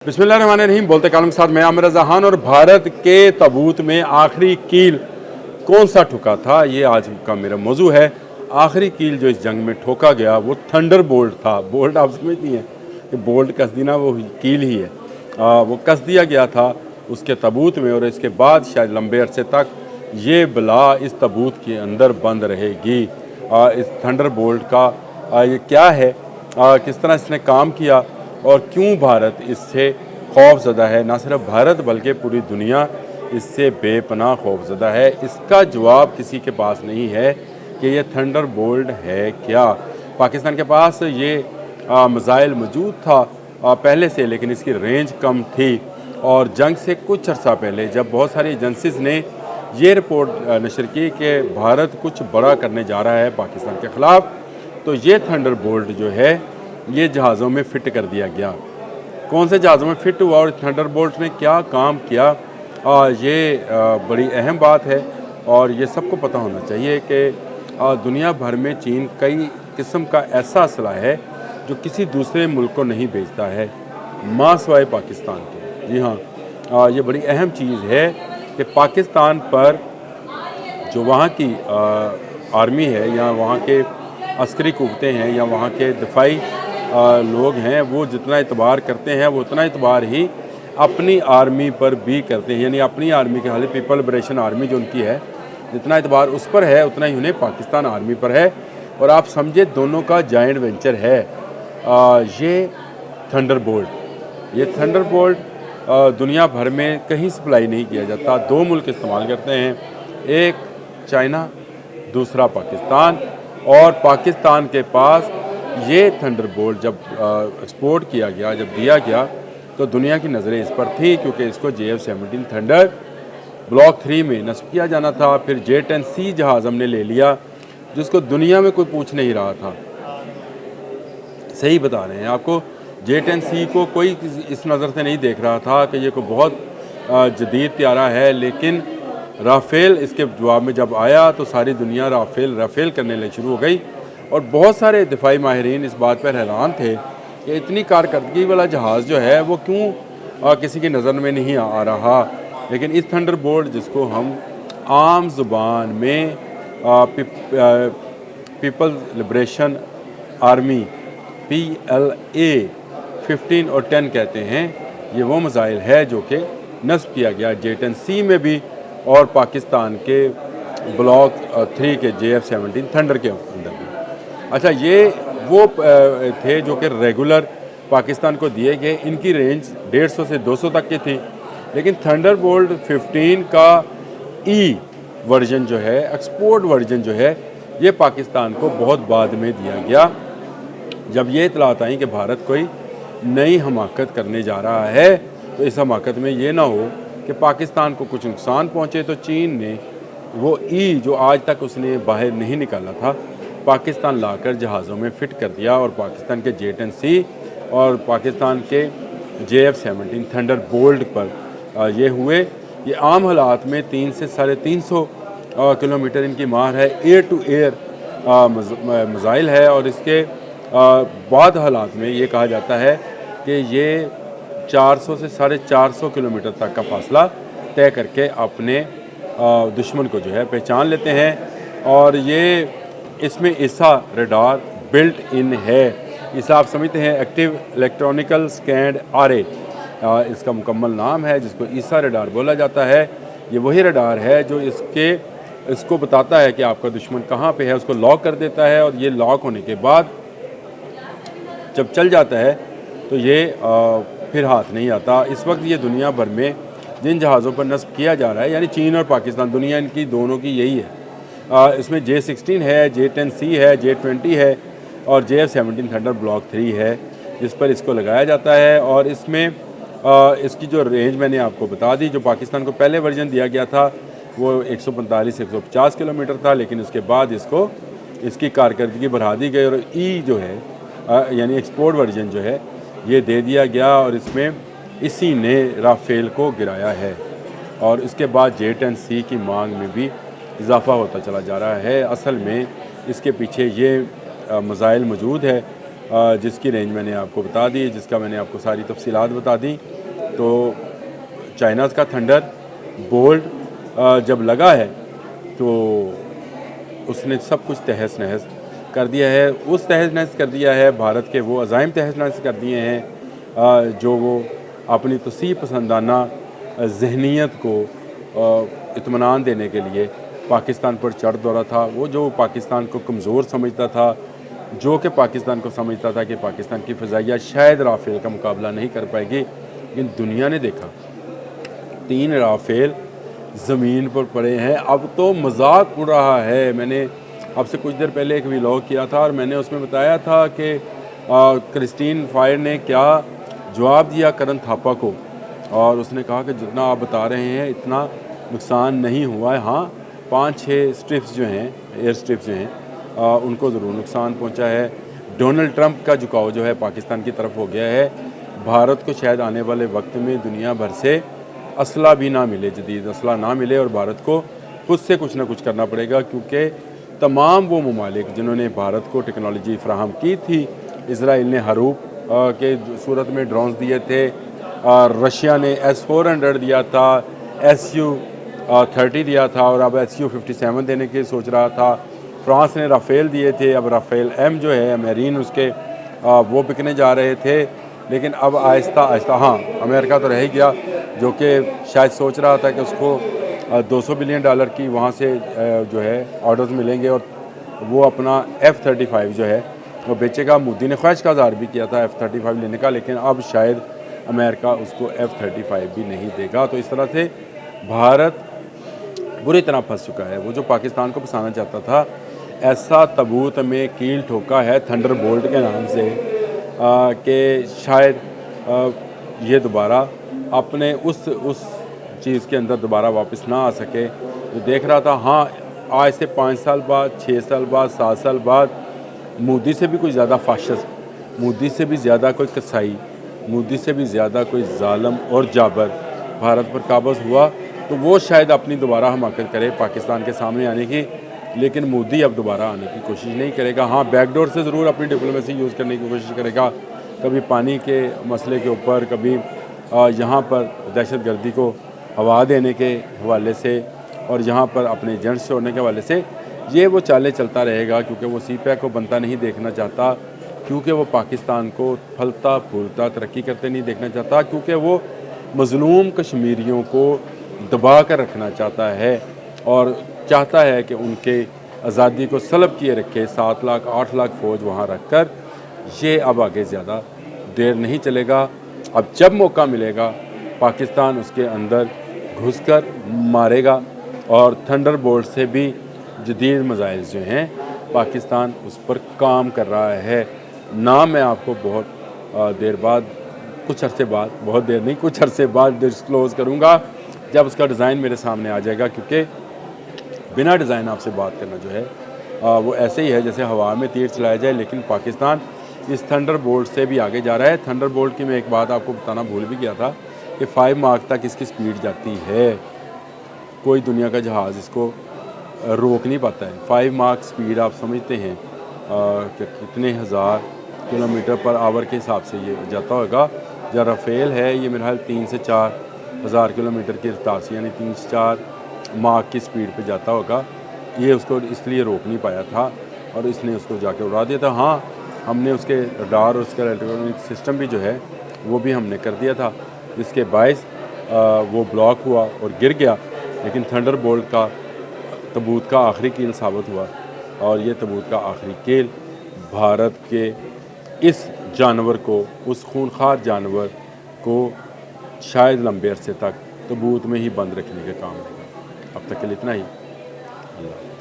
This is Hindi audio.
बिस्मिल्लाहिर्रहमानिर्रहीम। बोलते कालम के साथ मैं आमिर रज़ा खान। और भारत के तबूत में आखिरी कील कौन सा ठुका था, ये आज का मेरा मौजू है। आखिरी कील जो इस जंग में ठोका गया वो थंडर बोल्ट था। बोल्ट आप समझती हैं कि बोल्ट कस दी ना, वो कील ही है। वो कस दिया गया था उसके तबूत में, और इसके बाद शायद लंबे अरसे तक ये बला इस तबूत के अंदर बंद रहेगी। इस थंडर बोल्ट का ये क्या है, किस तरह इसने काम किया और क्यों भारत इससे खौफज़दा है। ना सिर्फ भारत बल्कि पूरी दुनिया इससे बेपनाह खौफज़दा है। इसका जवाब किसी के पास नहीं है कि ये थंडर बोल्ट है क्या। पाकिस्तान के पास ये मिसाइल मौजूद था पहले से, लेकिन इसकी रेंज कम थी। और जंग से कुछ अर्सा पहले जब बहुत सारी एजेंसीज ने ये रिपोर्ट नशर की कि भारत कुछ बड़ा करने जा रहा है पाकिस्तान के ख़िलाफ़, तो ये थंडर बोल्ट जो है ये जहाज़ों में फ़िट कर दिया गया। कौन से जहाज़ों में फ़िट हुआ और थंडर बोल्ट ने क्या काम किया, ये बड़ी अहम बात है। और ये सबको पता होना चाहिए कि दुनिया भर में चीन कई किस्म का ऐसा असला है जो किसी दूसरे मुल्क को नहीं बेचता है, माँ सिवाय पाकिस्तान के। जी हाँ, ये बड़ी अहम चीज़ है कि पाकिस्तान पर जो वहाँ की आर्मी है या वहाँ के अस्करी कुव्वतें हैं या वहाँ के दिफाई लोग हैं, वो जितना एतबार करते हैं वो उतना एतबार ही अपनी आर्मी पर भी करते हैं। यानी अपनी आर्मी के हाल पीपल लिबरेशन आर्मी जो उनकी है, जितना एतबार उस पर है उतना ही उन्हें पाकिस्तान आर्मी पर है। और आप समझे दोनों का जॉइंट वेंचर है ये थंडर बोल्ट। ये थंडर बोल्ट दुनिया भर में कहीं सप्लाई नहीं किया जाता। दो मुल्क इस्तेमाल करते हैं, एक चाइना, दूसरा पाकिस्तान। और पाकिस्तान के पास ये थंडर बोल्ट जब एक्सपोर्ट किया गया, जब दिया गया, तो दुनिया की नज़रें इस पर थी क्योंकि इसको JF-17 थंडर ब्लॉक 3 में नस्ब किया जाना था। फिर J-10C जहाज़ हमने ले लिया जिसको दुनिया में कोई पूछ नहीं रहा था। सही बता रहे हैं आपको, J-10C को कोई इस नज़र से नहीं देख रहा था कि ये कोई बहुत जदीद त्यारा है। लेकिन राफ़ेल इसके जवाब में जब आया तो सारी दुनिया राफ़ेल करने लग शुरू हो गई। और बहुत सारे दिफाई माहिरीन इस बात पर हैरान थे कि इतनी कारकर्दगी वाला जहाज़ जो है वो क्यों किसी की नज़र में नहीं आ रहा। लेकिन इस थंडर बोल्ट जिसको हम आम ज़ुबान में पीपल्स लिबरेशन आर्मी PLA 15 और 10 कहते हैं, ये वो मिसाइल है जो कि नस्ब किया गया J-10C में भी और पाकिस्तान के ब्लॉक 3 के JF-17 थंडर के अंदर भी। अच्छा, ये वो थे जो कि रेगुलर पाकिस्तान को दिए गए। इनकी रेंज 150 से 200 तक की थी। लेकिन थंडर बोल्ट 15 का वर्जन जो है, एक्सपोर्ट वर्जन जो है, ये पाकिस्तान को बहुत बाद में दिया गया जब ये इतलात आई कि भारत कोई नई हमाकत करने जा रहा है। तो इस हमाकत में ये ना हो कि पाकिस्तान को कुछ नुकसान पहुँचे, तो चीन ने वो जो आज तक उसने बाहर नहीं निकाला था, पाकिस्तान लाकर जहाज़ों में फ़िट कर दिया। और पाकिस्तान के J-10C और पाकिस्तान के JF-17 थंडर बोल्ट पर ये हुए। ये आम हालात में 300 से 350 किलोमीटर इनकी मार है। एयर टू एयर मिसाइल है। और इसके बाद हालात में ये कहा जाता है कि ये 400 से 450 किलोमीटर तक का फासला तय करके अपने दुश्मन को जो है पहचान लेते हैं। और ये इसमें ईसा रडार बिल्ट इन है। इसे आप समझते हैं एक्टिव इलेक्ट्रॉनिकल स्कैंड आरे, इसका मुकम्मल नाम है, जिसको ईसा रडार बोला जाता है। ये वही रडार है जो इसको बताता है कि आपका दुश्मन कहाँ पे है, उसको लॉक कर देता है। और ये लॉक होने के बाद जब चल जाता है तो ये फिर हाथ नहीं आता। इस वक्त ये दुनिया भर में जिन जहाज़ों पर नस्ब किया जा रहा है, यानी चीन और पाकिस्तान, दुनिया इनकी दोनों की यही है। इसमें J-16 है, J-10C है, J-20 है और JF-17 थंडर ब्लॉक 3 है जिस पर इसको लगाया जाता है। और इसमें इसकी जो रेंज मैंने आपको बता दी, जो पाकिस्तान को पहले वर्जन दिया गया था वो 145 से 150 किलोमीटर था। लेकिन उसके बाद इसकी कारकर्दगी बढ़ा दी गई और जो है यानी एक्सपोर्ट वर्जन जो है ये दे दिया गया। और इसमें इसी ने राफ़ेल को गिराया है। और इसके बाद J-10C की मांग में भी इजाफ़ा होता चला जा रहा है। असल में इसके पीछे ये मिसाइल मौजूद है जिसकी रेंज मैंने आपको बता दी, जिसका मैंने आपको सारी तफसीलात बता दी। तो चाइनाज़ का थंडर बोल्ट जब लगा है तो उसने सब कुछ तहस नहस कर दिया है। उस तहस नहस कर दिया है, भारत के वो अज़ाइम तहस नहस कर दिए हैं जो वो अपनी तसी पसंदाना जहनीत को इत्मीनान देने के लिए पाकिस्तान पर चढ़ दौड़ा था। वो जो पाकिस्तान को कमज़ोर समझता था, जो कि पाकिस्तान को समझता था कि पाकिस्तान की फ़िज़ाइया शायद राफ़ेल का मुकाबला नहीं कर पाएगी, लेकिन दुनिया ने देखा 3 राफ़ेल ज़मीन पर पड़े हैं। अब तो मजाक उड़ रहा है। मैंने आपसे कुछ देर पहले एक व्लॉग किया था और मैंने उसमें बताया था कि क्रिस्टीन फायर ने क्या जवाब दिया करण थापा को, और उसने कहा कि जितना आप बता रहे हैं इतना नुकसान नहीं हुआ है। हाँ, 5-6 स्ट्रिप्स जो हैं, एयर स्ट्रिप्स जो हैं, उनको ज़रूर नुकसान पहुंचा है। डोनाल्ड ट्रंप का झुकाव जो है पाकिस्तान की तरफ हो गया है। भारत को शायद आने वाले वक्त में दुनिया भर से असला भी ना मिले, जदीद असला ना मिले, और भारत को खुद से कुछ ना कुछ करना पड़ेगा, क्योंकि तमाम वो ममालिक जिन्होंने भारत को टेक्नोलॉजी फ्राहम की थी, इसराइल ने हरूप के सूरत में ड्रोन्स दिए थे, रशिया ने S-400 दिया था, Su-30 दिया था, और अब Su-57 देने की सोच रहा था। फ्रांस ने राफ़ेल दिए थे, अब राफ़ेल M जो है मेरीन उसके वो बिकने जा रहे थे। लेकिन अब आहिस्ता आहिस्ता, हाँ, अमेरिका तो रह ही गया, जो कि शायद सोच रहा था कि उसको $200 बिलियन की वहाँ से जो है ऑर्डर्स मिलेंगे और वो अपना F-35 जो है वो बेचेगा। मोदी ने ख्वाहिश का इज़हार भी किया था F-35 लेने का, लेकिन अब शायद अमेरिका उसको F-35 भी नहीं देगा। तो इस तरह से भारत बुरी तरह फंस चुका है। वो जो पाकिस्तान को फंसाना चाहता था, ऐसा तबूत में कील ठोका है थंडर बोल्ट के नाम से कि शायद ये दोबारा अपने उस चीज़ के अंदर दोबारा वापस ना आ सके। तो देख रहा था, हाँ, आज से 5 साल बाद, 6 साल बाद, 7 साल बाद मोदी से भी कोई ज़्यादा फाशिस्ट, मोदी से भी ज़्यादा कोई कसाई, मोदी से भी ज़्यादा कोई जालिम और जाबर भारत पर काबज़ हुआ, तो वो शायद अपनी दोबारा हमाकत करे पाकिस्तान के सामने आने की। लेकिन मोदी अब दोबारा आने की कोशिश नहीं करेगा। हाँ, बैकडोर से ज़रूर अपनी डिप्लोमेसी यूज़ करने की कोशिश करेगा, कभी पानी के मसले के ऊपर, कभी यहाँ पर दहशतगर्दी को हवा देने के हवाले से, और यहाँ पर अपने एजेंट्स छोड़ने के हवाले से ये वो चालें चलता रहेगा, क्योंकि वो CPEC को बनता नहीं देखना चाहता, क्योंकि वो पाकिस्तान को फलता फूलता तरक्की करते नहीं देखना चाहता, क्योंकि वो मज़लूम कश्मीरियों को दबा कर रखना चाहता है और चाहता है कि उनके आज़ादी को सलब किए रखे। 7 लाख 8 लाख फ़ौज वहाँ रख कर, ये अब आगे ज़्यादा देर नहीं चलेगा। अब जब मौका मिलेगा पाकिस्तान उसके अंदर घुसकर मारेगा, और थंडर बोल्ट से भी जदीद मिसाइल जो हैं पाकिस्तान उस पर काम कर रहा है। नाम मैं आपको बहुत देर बाद, कुछ अरसे बाद, बहुत देर नहीं, कुछ अरसे बाद डिस्क्लोज़ करूँगा जब उसका डिज़ाइन मेरे सामने आ जाएगा, क्योंकि बिना डिज़ाइन आपसे बात करना जो है वो ऐसे ही है जैसे हवा में तीर चलाया जाए। लेकिन पाकिस्तान इस थंडर बोल्ट से भी आगे जा रहा है। थंडर बोल्ट की मैं एक बात आपको बताना भूल भी गया था कि 5 मार्क तक इसकी स्पीड जाती है। कोई दुनिया का जहाज़ इसको रोक नहीं पाता है। 5 मार्क स्पीड आप समझते हैं कि कितने हज़ार किलोमीटर पर आवर के हिसाब से ये जाता होगा। जो राफ़ेल है ये मेरे ख्याल 3 से 4 हज़ार किलोमीटर की रफ्तार से, यानी 3 से 4 मार्क की स्पीड पे जाता होगा। ये उसको इसलिए रोक नहीं पाया था और इसने उसको जाके उड़ा दिया था। हाँ, हमने उसके रडार और उसका इलेक्ट्रॉनिक सिस्टम भी जो है वो भी हमने कर दिया था, जिसके बायस वो ब्लॉक हुआ और गिर गया। लेकिन थंडर बोल्ट का तबूत का आखिरी कील साबित हुआ, और ये तबूत का आखिरी कील भारत के इस जानवर को, उस खूनखार जानवर को शायद लंबे अरसे तक तबूत में ही बंद रखने के काम आएगा। अब तक के लिए इतना ही। अल्लाह।